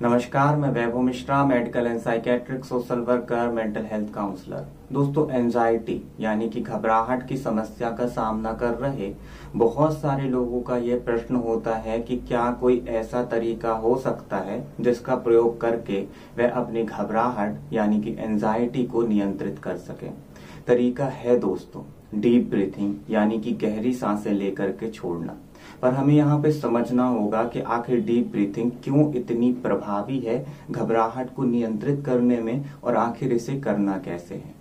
नमस्कार, मैं Vaibhav Mishra, medical and psychiatric social worker, mental health counsellor. दोस्तों, एंजाइटी यानी कि घबराहट की समस्या का सामना कर रहे बहुत सारे लोगों का ये प्रश्न होता है कि क्या कोई ऐसा तरीका हो सकता है जिसका प्रयोग करके वह अपनी घबराहट यानी कि एंजाइटी को नियंत्रित कर सके। तरीका है दोस्तों डीप ब्रीथिंग यानी कि गहरी सांसें लेकर के छोड़ना। पर हमें यहाँ पे समझना होगा कि आखिर डीप ब्रीथिंग क्यों इतनी प्रभावी है घबराहट को नियंत्रित करने में और आखिर इसे करना कैसे है।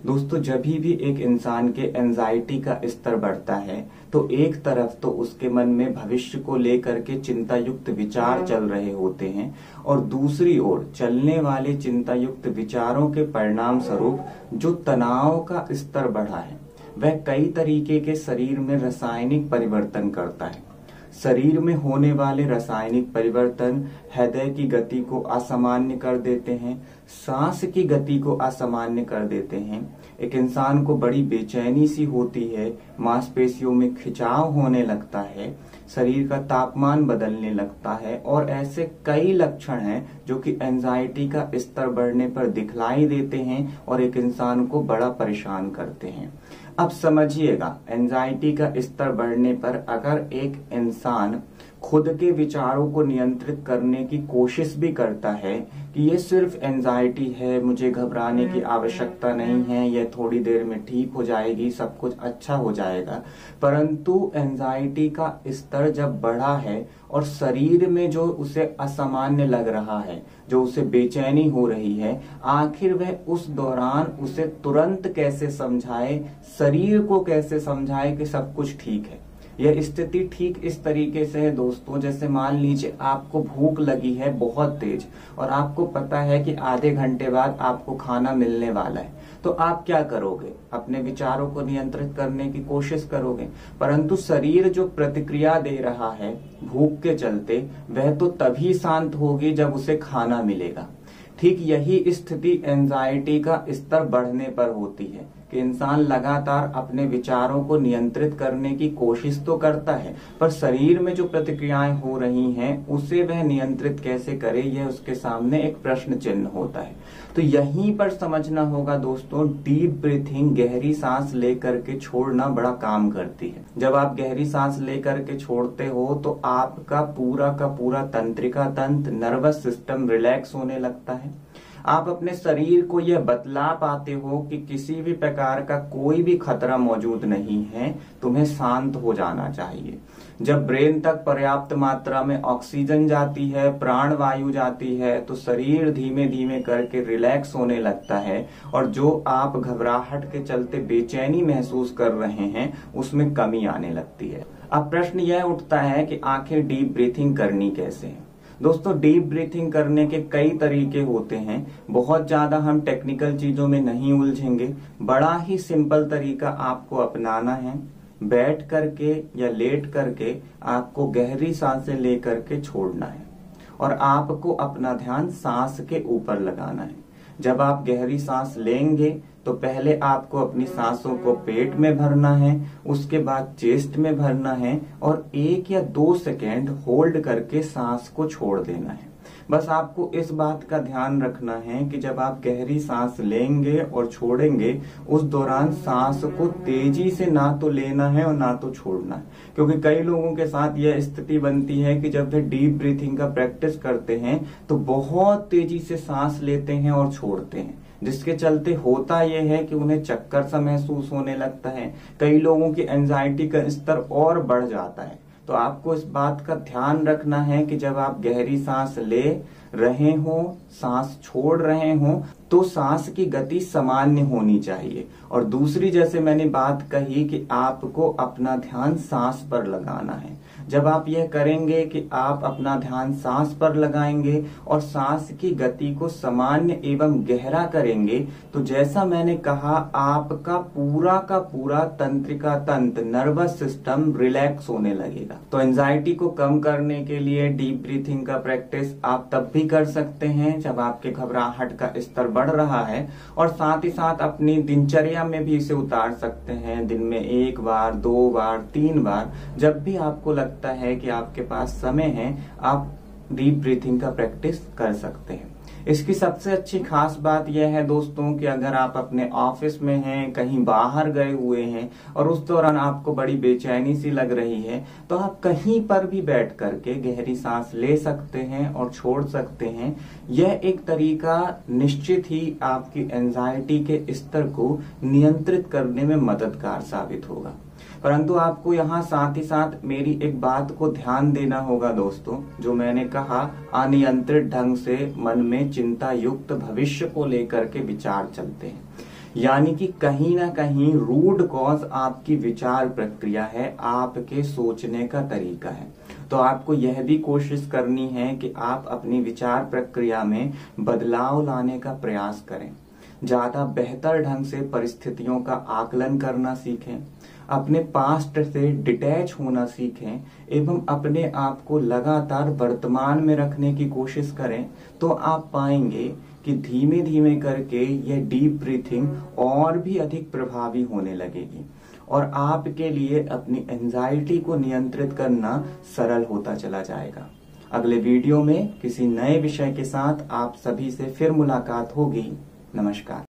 दोस्तों, जब भी एक इंसान के एंजाइटी का स्तर बढ़ता है तो एक तरफ तो उसके मन में भविष्य को लेकर के चिंता युक्त विचार चल रहे होते हैं और दूसरी ओर चलने वाले चिंता युक्त विचारों के परिणाम स्वरूप जो तनाव का स्तर बढ़ा है वह कई तरीके के शरीर में रासायनिक परिवर्तन करता है। शरीर में होने वाले रासायनिक परिवर्तन हृदय की गति को असामान्य कर देते हैं, सांस की गति को असामान्य कर देते हैं। एक इंसान को बड़ी बेचैनी सी होती है, मांसपेशियों में खिंचाव होने लगता है, शरीर का तापमान बदलने लगता है और ऐसे कई लक्षण हैं जो कि एंजाइटी का स्तर बढ़ने पर दिखलाई देते हैं और एक इंसान को बड़ा परेशान करते हैं। अब समझिएगा, एंजाइटी का स्तर बढ़ने पर अगर एक इंसान खुद के विचारों को नियंत्रित करने की कोशिश भी करता है कि ये सिर्फ एंजाइटी है, मुझे घबराने की आवश्यकता नहीं है, यह थोड़ी देर में ठीक हो जाएगी, सब कुछ अच्छा हो जाएगा, परंतु एंजाइटी का स्तर जब बढ़ा है और शरीर में जो उसे असामान्य लग रहा है, जो उसे बेचैनी हो रही है, आखिर वह उस दौरान उसे तुरंत कैसे समझाए, शरीर को कैसे समझाए कि सब कुछ ठीक है। यह स्थिति ठीक इस तरीके से है दोस्तों, जैसे मान लीजिए आपको भूख लगी है बहुत तेज और आपको पता है कि आधे घंटे बाद आपको खाना मिलने वाला है, तो आप क्या करोगे? अपने विचारों को नियंत्रित करने की कोशिश करोगे, परंतु शरीर जो प्रतिक्रिया दे रहा है भूख के चलते वह तो तभी शांत होगी जब उसे खाना मिलेगा। ठीक यही स्थिति एंजाइटी का स्तर बढ़ने पर होती है कि इंसान लगातार अपने विचारों को नियंत्रित करने की कोशिश तो करता है पर शरीर में जो प्रतिक्रियाएं हो रही हैं उसे वह नियंत्रित कैसे करे, यह उसके सामने एक प्रश्न चिन्ह होता है। तो यहीं पर समझना होगा दोस्तों, डीप ब्रीथिंग गहरी सांस लेकर के छोड़ना बड़ा काम करती है। जब आप गहरी सांस लेकर के छोड़ते हो तो आपका पूरा का पूरा तंत्रिका तंत्र, नर्वस सिस्टम रिलैक्स होने लगता है। आप अपने शरीर को यह बतला पाते हो कि किसी भी प्रकार का कोई भी खतरा मौजूद नहीं है, तुम्हें शांत हो जाना चाहिए। जब ब्रेन तक पर्याप्त मात्रा में ऑक्सीजन जाती है, प्राण वायु जाती है, तो शरीर धीमे धीमे करके रिलैक्स होने लगता है और जो आप घबराहट के चलते बेचैनी महसूस कर रहे हैं उसमें कमी आने लगती है। अब प्रश्न यह उठता है कि आखिर डीप ब्रीथिंग करनी कैसे है। दोस्तों, डीप ब्रीथिंग करने के कई तरीके होते हैं, बहुत ज्यादा हम टेक्निकल चीजों में नहीं उलझेंगे। बड़ा ही सिंपल तरीका आपको अपनाना है। बैठ करके या लेट करके आपको गहरी सांसें लेकर के छोड़ना है और आपको अपना ध्यान सांस के ऊपर लगाना है। जब आप गहरी सांस लेंगे तो पहले आपको अपनी सांसों को पेट में भरना है, उसके बाद चेस्ट में भरना है और 1 या 2 सेकेंड होल्ड करके सांस को छोड़ देना है। बस आपको इस बात का ध्यान रखना है कि जब आप गहरी सांस लेंगे और छोड़ेंगे उस दौरान सांस को तेजी से ना तो लेना है और ना तो छोड़ना है, क्योंकि कई लोगों के साथ यह स्थिति बनती है कि जब वे डीप ब्रीथिंग का प्रैक्टिस करते हैं तो बहुत तेजी से सांस लेते हैं और छोड़ते हैं, जिसके चलते होता यह है कि उन्हें चक्कर सा महसूस होने लगता है। कई लोगों की एंजाइटी का स्तर और बढ़ जाता है। तो आपको इस बात का ध्यान रखना है कि जब आप गहरी सांस ले रहे हो, सांस छोड़ रहे हो, तो सांस की गति सामान्य होनी चाहिए। और दूसरी, जैसे मैंने बात कही कि आपको अपना ध्यान सांस पर लगाना है। जब आप यह करेंगे कि आप अपना ध्यान सांस पर लगाएंगे और सांस की गति को सामान्य एवं गहरा करेंगे, तो जैसा मैंने कहा आपका पूरा का पूरा तंत्रिका तंत्र, नर्वस सिस्टम रिलैक्स होने लगेगा। तो एंजाइटी को कम करने के लिए डीप ब्रीथिंग का प्रैक्टिस आप तब भी कर सकते हैं जब आपके घबराहट का स्तर बढ़ रहा है, और साथ ही साथ अपनी दिनचर्या में भी इसे उतार सकते हैं। दिन में 1 बार, 2 बार, 3 बार, जब भी आपको लगता है कि आपके पास समय है, आप डीप ब्रीथिंग का प्रैक्टिस कर सकते हैं। इसकी सबसे अच्छी खास बात यह है दोस्तों कि अगर आप अपने ऑफिस में हैं, कहीं बाहर गए हुए हैं और उस दौरान आपको बड़ी बेचैनी सी लग रही है, तो आप कहीं पर भी बैठ करके गहरी सांस ले सकते हैं और छोड़ सकते हैं। यह एक तरीका निश्चित ही आपकी एंजाइटी के स्तर को नियंत्रित करने में मददगार साबित होगा। परंतु आपको यहाँ साथ ही साथ मेरी एक बात को ध्यान देना होगा दोस्तों, जो मैंने कहा, अनियंत्रित ढंग से मन में चिंता युक्त भविष्य को लेकर के विचार चलते हैं, यानी कि कहीं ना कहीं रूट कॉज आपकी विचार प्रक्रिया है, आपके सोचने का तरीका है। तो आपको यह भी कोशिश करनी है कि आप अपनी विचार प्रक्रिया में बदलाव लाने का प्रयास करें, ज्यादा बेहतर ढंग से परिस्थितियों का आकलन करना सीखें, अपने पास्ट से डिटैच होना सीखें एवं अपने आप को लगातार वर्तमान में रखने की कोशिश करें। तो आप पाएंगे कि धीमे धीमे करके यह डीप ब्रीथिंग और भी अधिक प्रभावी होने लगेगी और आपके लिए अपनी एंजाइटी को नियंत्रित करना सरल होता चला जाएगा। अगले वीडियो में किसी नए विषय के साथ आप सभी से फिर मुलाकात होगी। नमस्कार।